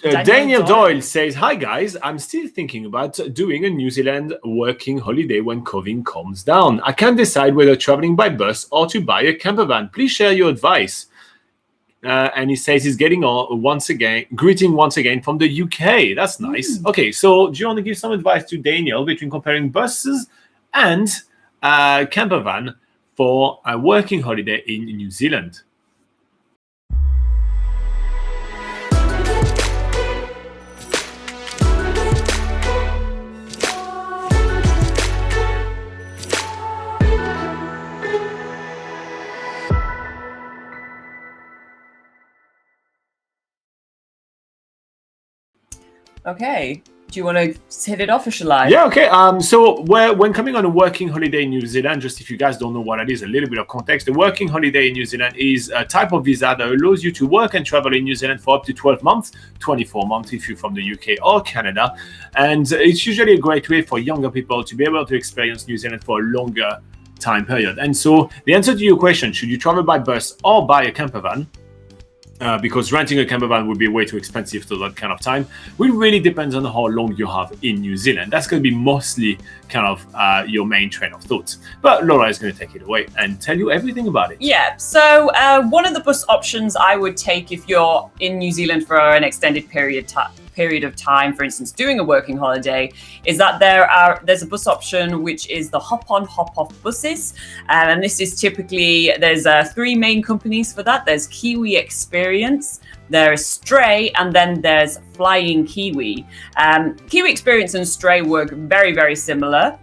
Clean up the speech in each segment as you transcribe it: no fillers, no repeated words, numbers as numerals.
Daniel Doyle says, "Hi guys, I'm still thinking about doing a New Zealand working holiday when COVID calms down. I can't decide whether traveling by bus or to buy a camper van. Please share your advice." And he says he's greeting once again from the UK. That's nice. Okay, so do you want to give some advice to Daniel between comparing buses and camper van for a working holiday in New Zealand? Okay. Do you want to hit it off or shall I? Yeah, okay. So when coming on a working holiday in New Zealand, just if you guys don't know what it is, a little bit of context. The working holiday in New Zealand is a type of visa that allows you to work and travel in New Zealand for up to 12 months, 24 months if you're from the UK or Canada. And it's usually a great way for younger people to be able to experience New Zealand for a longer time period. And so the answer to your question, should you travel by bus or by a camper van? Because renting a camper van would be way too expensive to that kind of time. It really depends on how long you have in New Zealand. That's going to be mostly kind of your main train of thought. But Laura is going to take it away and tell you everything about it. Yeah, so one of the bus options I would take if you're in New Zealand for an extended period of time, for instance, doing a working holiday, is that there's a bus option which is the hop-on, hop-off buses. And this is typically, there's 3 main companies for that. There's Kiwi Experience, there's Stray, and then there's Flying Kiwi. Kiwi Experience and Stray work very, very similar.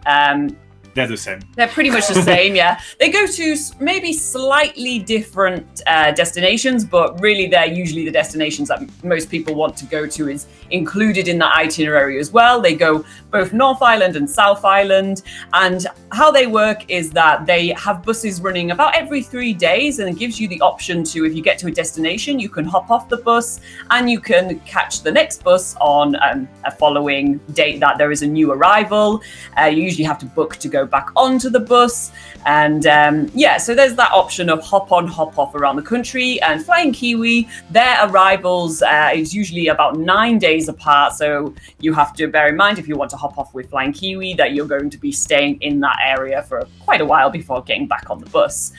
They're the same. They're pretty much the same, yeah. They go to maybe slightly different destinations, but really they're usually the destinations that most people want to go to is included in that itinerary as well. They go both North Island and South Island. And how they work is that they have buses running about every 3 days, and it gives you the option to, if you get to a destination, you can hop off the bus and you can catch the next bus on a following date that there is a new arrival. You usually have to book to go back onto the bus, and so there's that option of hop on, hop off around the country. And Flying Kiwi, their arrivals is usually about 9 days apart, so you have to bear in mind if you want to hop off with Flying Kiwi that you're going to be staying in that area for quite a while before getting back on the bus.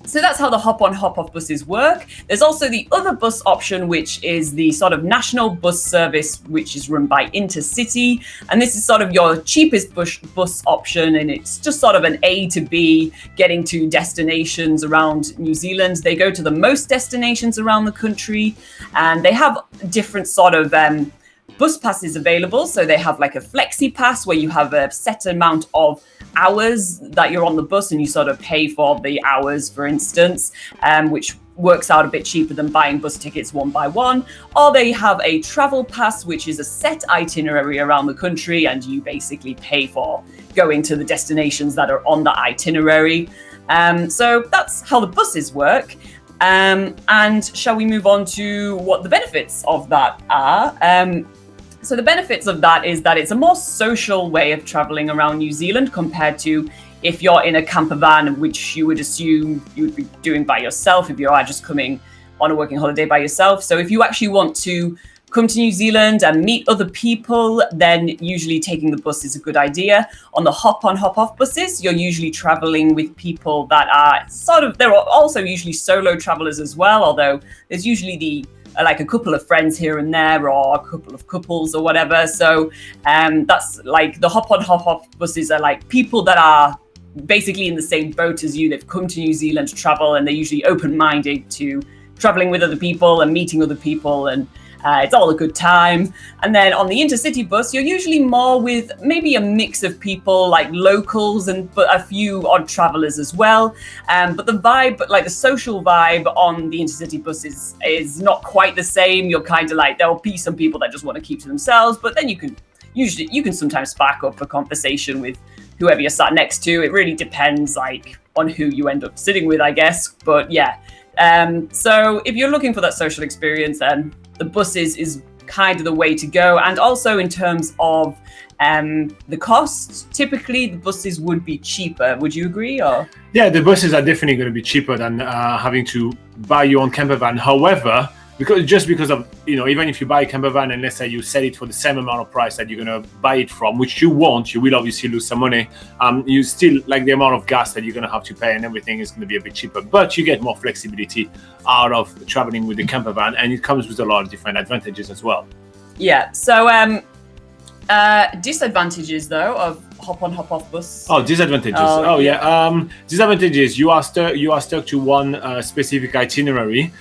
So that's how the hop-on, hop-off buses work. There's also the other bus option, which is the sort of national bus service, which is run by Intercity. And this is sort of your cheapest bus option, and it's just sort of an A to B, getting to destinations around New Zealand. They go to the most destinations around the country, and they have different sort of bus passes available. So they have like a flexi pass where you have a set amount of hours that you're on the bus and you sort of pay for the hours, for instance, which works out a bit cheaper than buying bus tickets one by one. Or they have a travel pass, which is a set itinerary around the country, and you basically pay for going to the destinations that are on the itinerary. So that's how the buses work. And shall we move on to what the benefits of that are? So the benefits of that is that it's a more social way of traveling around New Zealand compared to if you're in a camper van, which you would assume you would be doing by yourself if you are just coming on a working holiday by yourself. So if you actually want to come to New Zealand and meet other people, then usually taking the bus is a good idea. On the hop-on, hop-off buses, you're usually traveling with people that are there are also usually solo travelers as well, although there's usually like a couple of friends here and there, or a couple of couples or whatever. So that's like the hop-on, hop-off buses are like people that are basically in the same boat as you. They've come to New Zealand to travel, and they're usually open-minded to traveling with other people and meeting other people, and it's all a good time. And then on the Intercity bus, you're usually more with maybe a mix of people like locals but a few odd travelers as well. But the vibe, like the social vibe on the Intercity bus is not quite the same. You're kind of like, there'll be some people that just want to keep to themselves, but then you can sometimes spark up a conversation with whoever you're sat next to. It really depends like on who you end up sitting with, I guess. But yeah. So if you're looking for that social experience, then the buses is kind of the way to go. And also in terms of the costs, typically the buses would be cheaper. Would you agree? Or yeah, the buses are definitely going to be cheaper than having to buy your own camper van. However, because of, even if you buy a camper van and let's say you sell it for the same amount of price that you're going to buy it from, which you won't, you will obviously lose some money. You still, like, the amount of gas that you're going to have to pay and everything is going to be a bit cheaper, but you get more flexibility out of traveling with the camper van, and it comes with a lot of different advantages as well. Yeah. So disadvantages though of hop on hop off bus. Disadvantages. Disadvantages, you are stuck to one specific itinerary.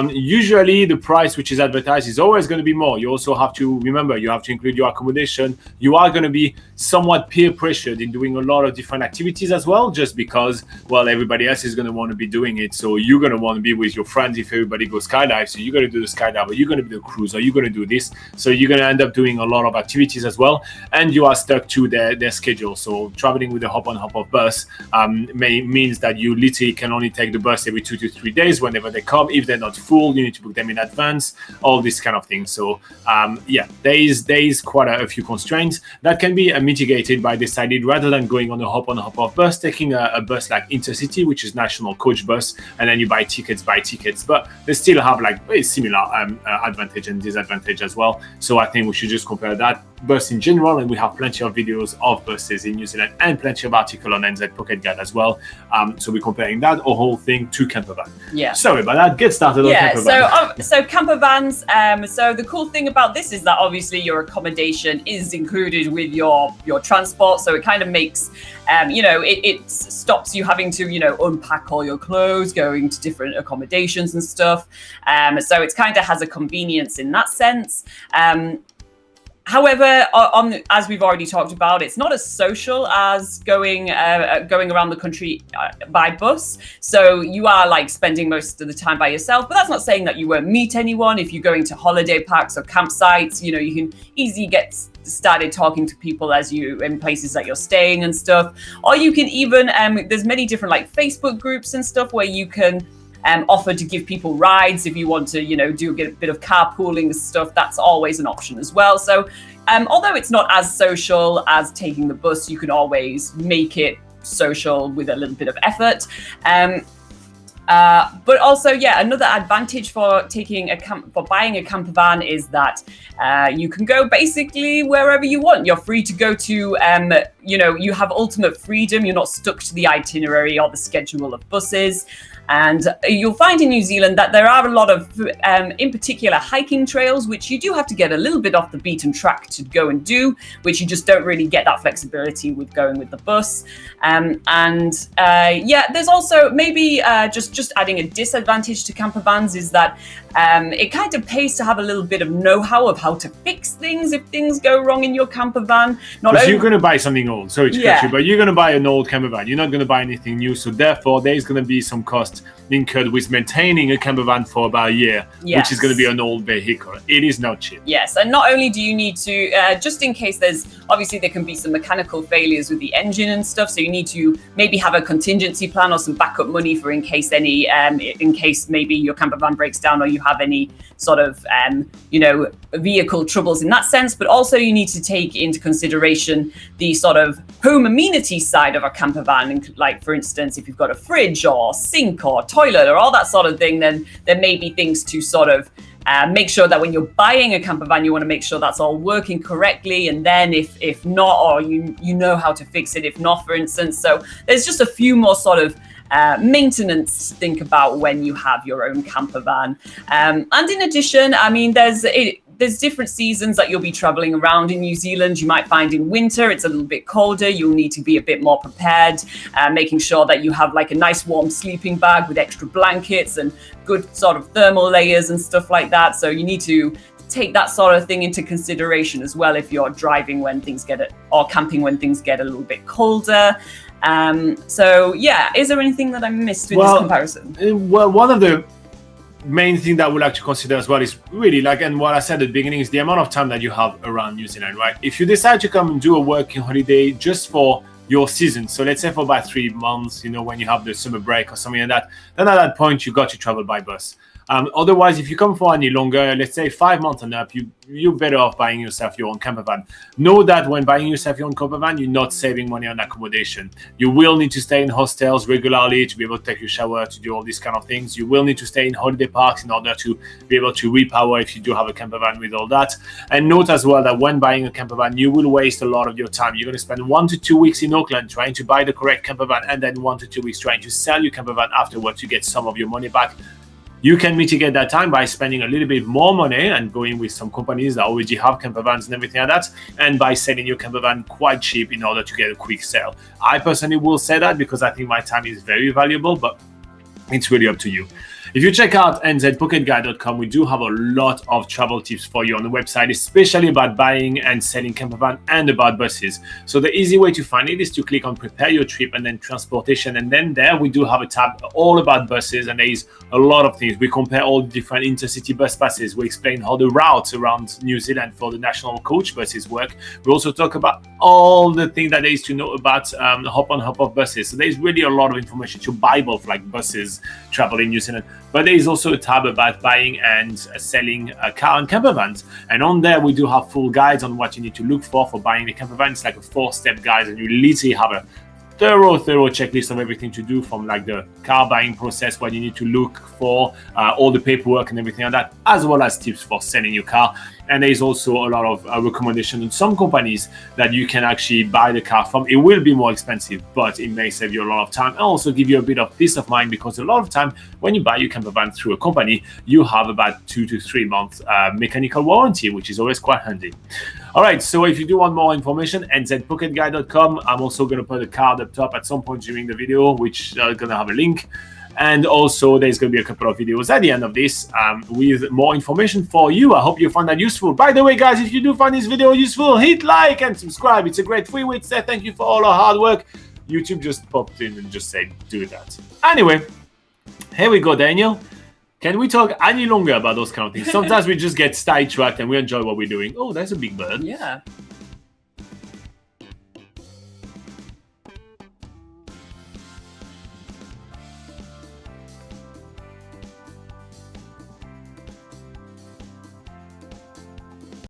Usually the price which is advertised is always going to be more. You also have to remember, you have to include your accommodation. You are going to be somewhat peer pressured in doing a lot of different activities as well, just because, well, everybody else is going to want to be doing it, so you're going to want to be with your friends. If everybody goes skydive, so you're going to do the skydive, or you're going to do the cruise, or you're going to do this, so you're going to end up doing a lot of activities as well, and you are stuck to their schedule. So traveling with a hop on hop off bus means that you literally can only take the bus every 2 to 3 days whenever they come. If they're not full, you need to book them in advance, all this kind of thing. So there is quite a few constraints that can be mitigated by deciding, rather than going on a hop on hop off bus, taking a bus like Intercity, which is national coach bus, and then you buy tickets, but they still have like very similar advantage and disadvantage as well. So I think we should just compare that bus in general, and we have plenty of videos of buses in New Zealand and plenty of article on NZ Pocket Guide as well. So we're comparing that whole thing to campervan. Yeah. Sorry about that. Get started on campervan. So campervans. So the cool thing about this is that obviously your accommodation is included with your transport. So it kind of makes, it stops you having to, unpack all your clothes, going to different accommodations and stuff. So it kind of has a convenience in that sense. However, as we've already talked about, it's not as social as going around the country by bus. So you are like spending most of the time by yourself, but that's not saying that you won't meet anyone. If you're going to holiday parks or campsites, you can easily get started talking to people as you in places that you're staying and stuff. Or you can even, there's many different like Facebook groups and stuff where you can offer to give people rides if you want to, do a bit of carpooling and stuff. That's always an option as well. So although it's not as social as taking the bus, you can always make it social with a little bit of effort. But also, another advantage for buying a camper van is that you can go basically wherever you want. You're free to go to, you have ultimate freedom. You're not stuck to the itinerary or the schedule of buses. And you'll find in New Zealand that there are a lot of, in particular, hiking trails, which you do have to get a little bit off the beaten track to go and do, which you just don't really get that flexibility with going with the bus. There's also maybe just adding a disadvantage to camper vans is that it kind of pays to have a little bit of know-how of how to fix things if things go wrong in your camper van. Because you're going to buy something old, sorry to cut you, but you're going to buy an old camper van. You're not going to buy anything new, so therefore there's going to be some cost incurred with maintaining a camper van for about a year, which is going to be an old vehicle. It is not cheap. Yes, and not only do you need to, just in case there can be some mechanical failures with the engine and stuff, so you need to maybe have a contingency plan or some backup money for in case maybe your camper van breaks down or you have any sort of, vehicle troubles in that sense. But also you need to take into consideration the sort of home amenity side of a camper van. Like, for instance, if you've got a fridge or sink or toilet or all that sort of thing, then there may be things to sort of make sure that when you're buying a camper van, you want to make sure that's all working correctly. And then if not, or you know how to fix it, if not, for instance. So there's just a few more sort of maintenance to think about when you have your own camper van. And in addition, I mean, there's different seasons that you'll be traveling around in New Zealand. You might find in winter it's a little bit colder. You'll need to be a bit more prepared, making sure that you have like a nice warm sleeping bag with extra blankets and good sort of thermal layers and stuff like that. So you need to take that sort of thing into consideration as well if you're driving when things or camping when things get a little bit colder. Is there anything that I missed with this comparison? Well, one of the main thing that I would like to consider as well is really and what I said at the beginning is the amount of time that you have around New Zealand, right? If you decide to come and do a working holiday just for your season, so let's say for about 3 months, when you have the summer break or something like that, then at that point you got to travel by bus. Otherwise, if you come for any longer, let's say 5 months and up, you're better off buying yourself your own campervan. Know that when buying yourself your own campervan, you're not saving money on accommodation. You will need to stay in hostels regularly to be able to take your shower, to do all these kind of things. You will need to stay in holiday parks in order to be able to repower if you do have a campervan with all that. And note as well that when buying a campervan, you will waste a lot of your time. You're going to spend 1 to 2 weeks in Auckland trying to buy the correct campervan, and then 1 to 2 weeks trying to sell your campervan afterwards to get some of your money back. You can mitigate that time by spending a little bit more money and going with some companies that already have campervans and everything like that, and by selling your campervan quite cheap in order to get a quick sale. I personally will say that because I think my time is very valuable, but it's really up to you. If you check out nzpocketguide.com, we do have a lot of travel tips for you on the website, especially about buying and selling campervan and about buses. So the easy way to find it is to click on prepare your trip and then transportation. And then there we do have a tab all about buses, and there is a lot of things. We compare all the different intercity bus passes. We explain how the routes around New Zealand for the national coach buses work. We also talk about all the things that there is to know about hop on, hop off buses. So there's really a lot of information. It's your Bible for like buses travel in New Zealand. But there is also a tab about buying and selling a car and campervans. And on there, we do have full guides on what you need to look for buying a campervan. It's like a 4-step guide, and you literally have a thorough checklist of everything to do, from like the car buying process, what you need to look for, all the paperwork and everything like that, as well as tips for selling your car. And there's also a lot of recommendations on some companies that you can actually buy the car from. It will be more expensive, but it may save you a lot of time and also give you a bit of peace of mind, because a lot of time when you buy your campervan through a company, you have about 2 to 3 months mechanical warranty, which is always quite handy. All right, so if you do want more information, nzpocketguide.com. I'm also going to put a card up top at some point during the video, which is going to have a link. And also, there's going to be a couple of videos at the end of this with more information for you. I hope you found that useful. By the way, guys, if you do find this video useful, hit like and subscribe. It's a great free way to say thank you for all our hard work. YouTube just popped in and just said, do that. Anyway, here we go, Daniel. Can we talk any longer about those kind of things? Sometimes we just get sidetracked and we enjoy what we're doing. Oh, there's a big bird. Yeah.